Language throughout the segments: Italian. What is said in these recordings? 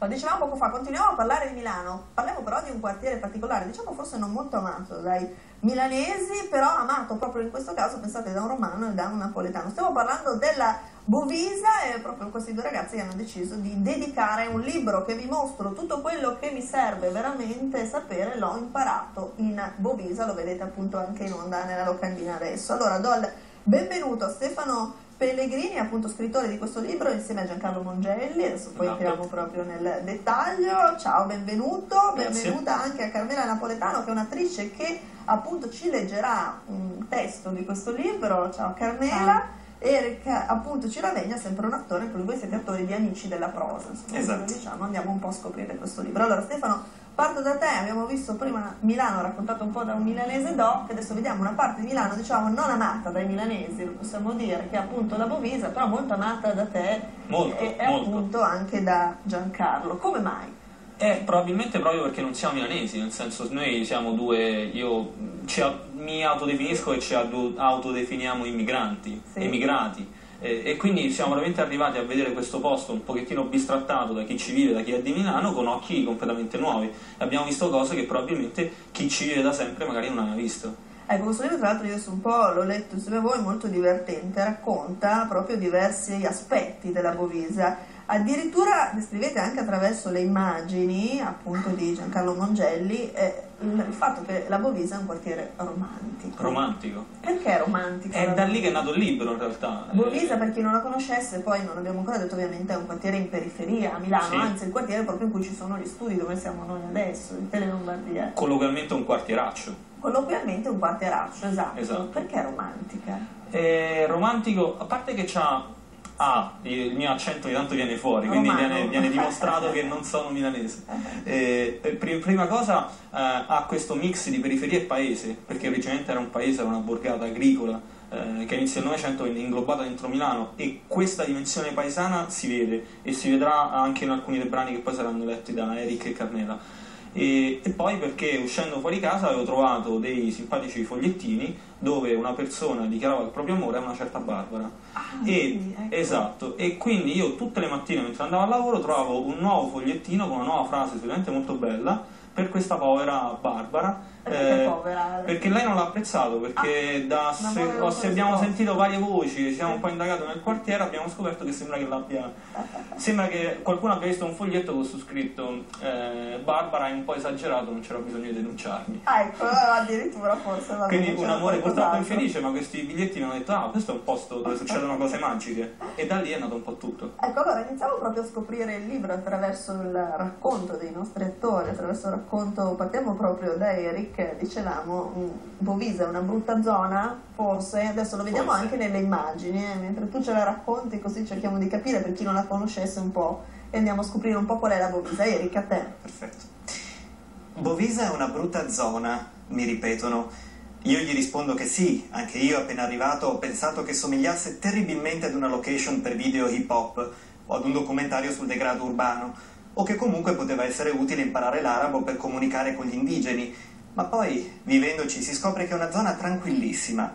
Dicevamo poco fa, continuiamo a parlare di Milano, parliamo però di un quartiere particolare, diciamo forse non molto amato dai milanesi, però amato proprio in questo caso, pensate, da un romano e da un napoletano. Stiamo parlando della Bovisa e proprio questi due ragazzi hanno deciso di dedicare un libro che vi mostro tutto quello che mi serve veramente sapere, l'ho imparato in Bovisa, lo vedete appunto anche in onda nella locandina adesso. Allora do il benvenuto a Stefano Pellegrini, appunto scrittore di questo libro, insieme a Giancarlo Mongelli. Adesso poi entriamo proprio nel dettaglio. Ciao, benvenuto. Grazie. Benvenuta anche a Carmela Napoletano, che è un'attrice che appunto ci leggerà un testo di questo libro. Ciao Carmela. Ciao. Eric appunto Ciravegna, sempre un attore, anche voi siete attori di Amici della prosa, insomma, Esatto. diciamo, andiamo un po' a scoprire questo libro. Allora Stefano, parto da te, abbiamo visto prima Milano raccontato un po' da un milanese doc, adesso vediamo una parte di Milano, diciamo, non amata dai milanesi, lo possiamo dire, che è appunto la Bovisa, però molto amata da te Molto, e molto. appunto anche da Giancarlo. Come mai? Probabilmente proprio perché non siamo milanesi, nel senso noi siamo due, mi autodefinisco e ci autodefiniamo immigranti, Sì. emigrati, e quindi siamo veramente arrivati a vedere questo posto un pochettino bistrattato da chi ci vive, da chi è di Milano, con occhi completamente nuovi. Abbiamo visto cose che probabilmente chi ci vive da sempre magari non ha mai visto. Ecco, questo libro tra l'altro io un po' l'ho letto insieme a voi, molto divertente, racconta proprio diversi aspetti della Bovisa. Addirittura descrivete anche attraverso le immagini appunto di Giancarlo Mongelli il fatto che la Bovisa è un quartiere romantico. Romantico. Perché romantico? È da lì che è nato il libro in realtà. Bovisa, per chi non la conoscesse, poi non abbiamo ancora detto, ovviamente è un quartiere in periferia a Milano, Sì. anzi il quartiere proprio in cui ci sono gli studi dove siamo noi adesso, in Tele Lombardia. Colloquialmente un quartieraccio. Colloquialmente un quartieraccio, esatto. Esatto. Perché è romantica? È romantico, a parte che il mio accento ogni tanto viene fuori, quindi Romano. viene dimostrato che non sono milanese. Prima cosa ha questo mix di periferia e paese, perché originalmente era un paese, era una borgata agricola che inizia il Novecento, inglobata dentro Milano, e questa dimensione paesana si vede e si vedrà anche in alcuni dei brani che poi saranno letti da Eric e Carmela. E poi perché uscendo fuori casa avevo trovato dei simpatici fogliettini dove una persona dichiarava il proprio amore a una certa Barbara. Sì, ecco. Esatto, e quindi io tutte le mattine mentre andavo al lavoro trovavo un nuovo fogliettino con una nuova frase sicuramente molto bella per questa povera Barbara. Perché povera? Perché lei non l'ha apprezzato, perché se abbiamo sentito varie voci, siamo un po' indagato nel quartiere, abbiamo scoperto che sembra che qualcuno abbia visto un foglietto con su scritto Barbara è un po' esagerato, non c'era bisogno di denunciarmi. Ecco, addirittura forse va Quindi bene, un c'era amore purtroppo qualcos'altro. infelice, ma questi biglietti mi hanno detto questo è un posto dove succedono cose magiche, e da lì è nato un po' tutto. Ecco, allora iniziamo proprio a scoprire il libro attraverso il racconto dei nostri attori, attraverso il racconto, partiamo proprio da Eric, dicevamo, Bovisa è una brutta zona, forse, adesso lo vediamo Forse. anche nelle immagini, mentre tu ce la racconti così cerchiamo di capire per chi non la conoscesse un po' e andiamo a scoprire un po' qual è la Bovisa. Eric, a te. Perfetto. Bovisa è una brutta zona, mi ripetono. Io gli rispondo che sì, anche io appena arrivato ho pensato che somigliasse terribilmente ad una location per video hip hop o ad un documentario sul degrado urbano, o che comunque poteva essere utile imparare l'arabo per comunicare con gli indigeni, ma poi, vivendoci, si scopre che è una zona tranquillissima.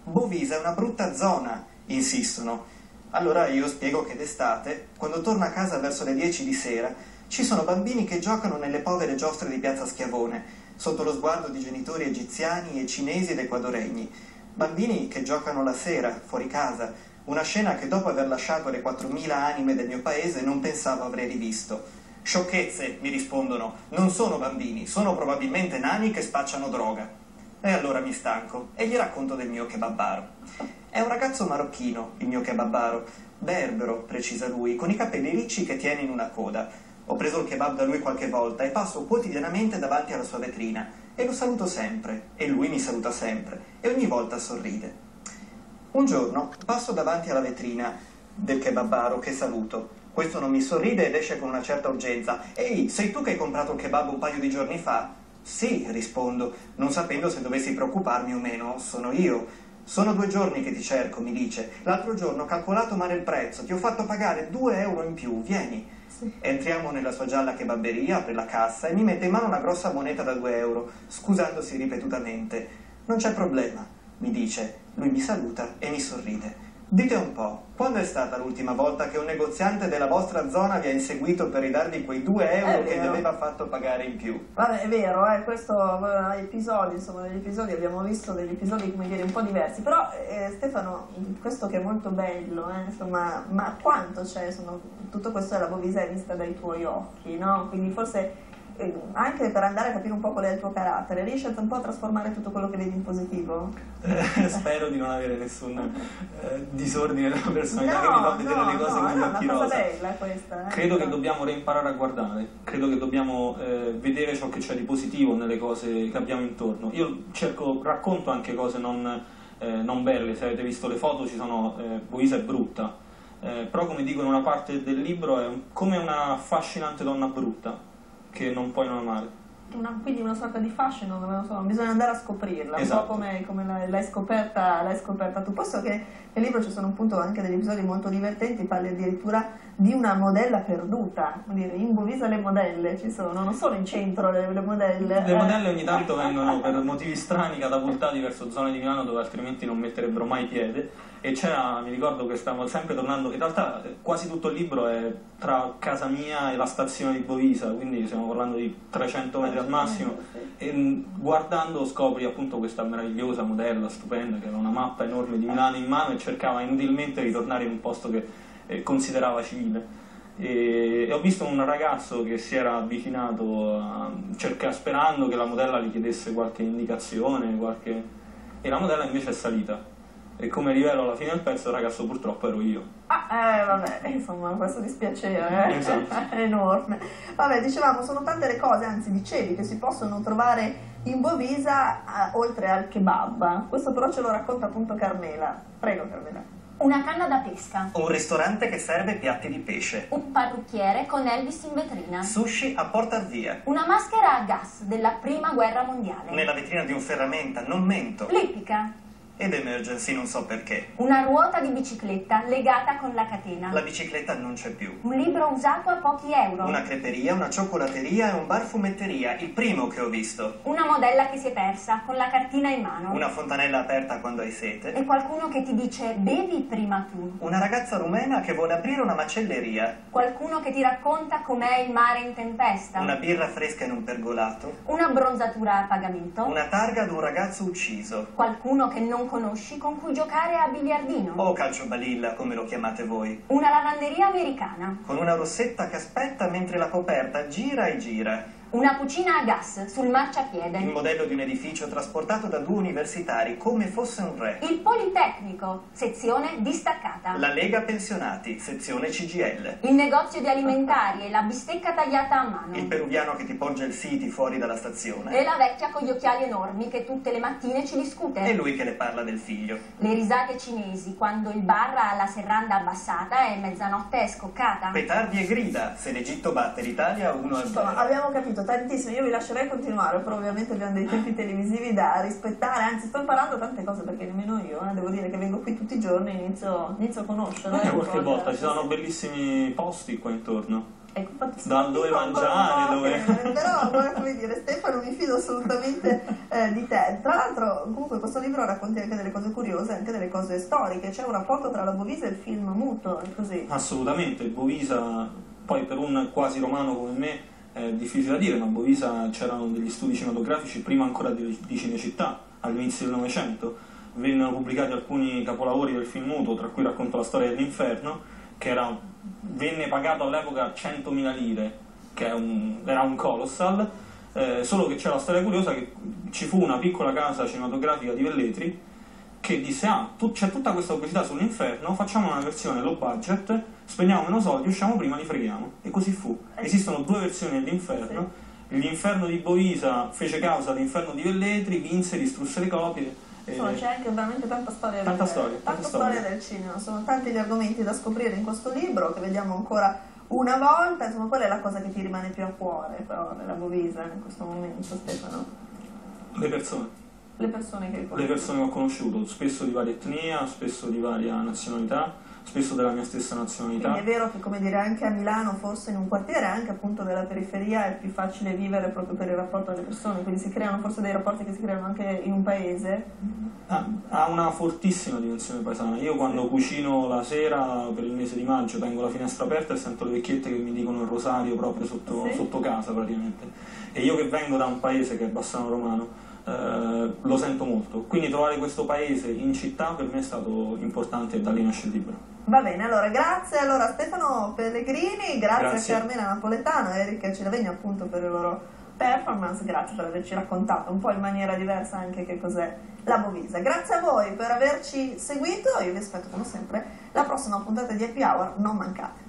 Bovisa è una brutta zona, insistono. Allora io spiego che d'estate, quando torno a casa verso le 10 di sera, ci sono bambini che giocano nelle povere giostre di Piazza Schiavone, sotto lo sguardo di genitori egiziani e cinesi ed equadoregni. Bambini che giocano la sera, fuori casa, una scena che dopo aver lasciato le 4.000 anime del mio paese non pensavo avrei rivisto. Sciocchezze, mi rispondono, non sono bambini, sono probabilmente nani che spacciano droga. E allora mi stanco e gli racconto del mio kebabaro. È un ragazzo marocchino, il mio kebabaro, berbero, precisa lui, con i capelli ricci che tiene in una coda. Ho preso il kebab da lui qualche volta e passo quotidianamente davanti alla sua vetrina e lo saluto sempre, e lui mi saluta sempre, e ogni volta sorride. Un giorno passo davanti alla vetrina del kebabaro che saluto. Questo non mi sorride ed esce con una certa urgenza. Ehi, sei tu che hai comprato il kebab un paio di giorni fa? Sì, rispondo, non sapendo se dovessi preoccuparmi o meno. Sono io. Sono 2 giorni che ti cerco, mi dice. L'altro giorno ho calcolato male il prezzo, ti ho fatto pagare 2 euro in più, vieni. Sì. Entriamo nella sua gialla kebabberia, apre la cassa e mi mette in mano una grossa moneta da 2 euro, scusandosi ripetutamente. Non c'è problema, mi dice. Lui mi saluta e mi sorride. Dite un po', quando è stata l'ultima volta che un negoziante della vostra zona vi ha inseguito per ridarvi quei 2 euro che vi aveva fatto pagare in più? Vabbè, è vero, questo episodi, insomma, negli episodi abbiamo visto degli episodi, come dire, un po' diversi, però Stefano, questo che è molto bello, insomma, ma quanto c'è, insomma, tutto questo è la Bovisa è vista dai tuoi occhi, no? Quindi forse anche per andare a capire un po' qual è il tuo carattere, riesci un po' a trasformare tutto quello che vedi in positivo? Spero di non avere nessun disordine della personalità che mi fa vedere le cose con gli occhi rosa. È una cosa bella questa. Credo che dobbiamo reimparare a guardare, credo che dobbiamo vedere ciò che c'è di positivo nelle cose che abbiamo intorno. Io racconto anche cose non belle, se avete visto le foto ci sono, Bovisa è brutta, però come dico in una parte del libro è come una affascinante donna brutta che non puoi non amare. Quindi una sorta di fascino, non so, bisogna andare a scoprirla, esatto. Un po' come l'hai scoperta tu. Posso che nel libro ci sono appunto anche degli episodi molto divertenti, parli addirittura di una modella perduta, vuol dire, in Bovisa le modelle ci sono, non solo in centro le modelle. Le modelle ogni tanto vengono per motivi strani catapultati verso zone di Milano dove altrimenti non metterebbero mai piede. E mi ricordo che stavamo sempre tornando, in realtà quasi tutto il libro è tra casa mia e la stazione di Bovisa, quindi stiamo parlando di 300 metri al massimo, e guardando scopri appunto questa meravigliosa modella stupenda che aveva una mappa enorme di Milano in mano e cercava inutilmente di tornare in un posto che considerava civile. E ho visto un ragazzo che si era avvicinato sperando che la modella gli chiedesse qualche indicazione, e la modella invece è salita. E come rivelo alla fine del pezzo, il ragazzo purtroppo ero io. Vabbè, insomma, questo dispiacere esatto. È enorme. Vabbè, dicevamo, sono tante le cose, anzi dicevi, che si possono trovare in Bovisa oltre al kebab. Questo però ce lo racconta appunto Carmela. Prego, Carmela. Una canna da pesca. Un ristorante che serve piatti di pesce. Un parrucchiere con Elvis in vetrina. Sushi a porta via. Una maschera a gas della prima guerra mondiale. Nella vetrina di un ferramenta, non mento. L'ippica. Ed Emergency, non so perché. Una ruota di bicicletta legata con la catena. La bicicletta non c'è più. Un libro usato a pochi euro. Una creperia, una cioccolateria e un bar fumetteria, il primo che ho visto. Una modella che si è persa con la cartina in mano. Una fontanella aperta quando hai sete. E qualcuno che ti dice bevi prima tu. Una ragazza rumena che vuole aprire una macelleria. Qualcuno che ti racconta com'è il mare in tempesta. Una birra fresca in un pergolato. Una bronzatura a pagamento. Una targa ad un ragazzo ucciso. Qualcuno che non conosci con cui giocare a biliardino. O calciobalilla, come lo chiamate voi. Una lavanderia americana. Con una rossetta che aspetta mentre la coperta gira e gira. Una cucina a gas sul marciapiede. Il modello di un edificio trasportato da 2 universitari come fosse un re. Il Politecnico, sezione distaccata. La Lega Pensionati, sezione CGIL. Il negozio di alimentari e la bistecca tagliata a mano. Il peruviano che ti porge il City fuori dalla stazione. E la vecchia con gli occhiali enormi che tutte le mattine ci discute. E lui che le parla del figlio. Le risate cinesi quando il bar ha la serranda abbassata e mezzanotte è scoccata. Petardi e grida, se l'Egitto batte l'Italia 1-0. Insomma, abbiamo capito tantissimo, io vi lascerei continuare, però ovviamente abbiamo dei tempi televisivi da rispettare, anzi sto imparando tante cose perché nemmeno io, devo dire che vengo qui tutti i giorni e inizio a conoscere. Qualche volta ci sono bellissimi posti qua intorno. Da dove mangiare, dove... Però, come dire, Stefano, mi fido assolutamente di te. Tra l'altro, comunque, questo libro racconti anche delle cose curiose, anche delle cose storiche. C'è un rapporto tra la Bovisa e il film muto, è così? Assolutamente, Bovisa, poi per un quasi romano come me, è difficile da dire, ma a Bovisa c'erano degli studi cinematografici prima ancora di Cinecittà, all'inizio del Novecento. Vennero pubblicati alcuni capolavori del film muto, tra cui racconto la storia dell'inferno, che venne pagato all'epoca 100.000 lire, che era un colossal, solo che c'è la storia curiosa che ci fu una piccola casa cinematografica di Velletri che disse c'è tutta questa pubblicità sull'inferno, facciamo una versione low budget, spendiamo meno soldi, usciamo prima, li freghiamo. E così fu. Esistono 2 versioni dell'inferno. L'inferno di Bovisa fece causa all'inferno di Velletri, vinse, distrusse le copie. Insomma, c'è anche veramente tanta storia del cinema, sono tanti gli argomenti da scoprire in questo libro che vediamo ancora una volta. Insomma, qual è la cosa che ti rimane più a cuore però della Bovisa in questo momento, Stefano? Le persone. Le persone che ho conosciuto, spesso di varia etnia, spesso di varia nazionalità, spesso della mia stessa nazionalità. Quindi è vero che, come dire, anche a Milano, forse in un quartiere anche appunto della periferia, è più facile vivere proprio per il rapporto delle persone, quindi si creano forse dei rapporti che si creano anche in un paese. Ha una fortissima dimensione paesana. Io quando cucino la sera per il mese di maggio tengo la finestra aperta e sento le vecchiette che mi dicono il rosario proprio sotto casa praticamente. E io che vengo da un paese che è Bassano Romano, lo sento molto, quindi trovare questo paese in città per me è stato importante da lì nasce il libro. Va bene, allora grazie allora Stefano Pellegrini, grazie a Carmela Napoletano e Eric Cilavegna appunto per le loro performance, grazie per averci raccontato un po' in maniera diversa anche che cos'è la Bovisa. Grazie a voi per averci seguito, io vi aspetto come sempre la prossima puntata di Happy Hour, non mancate.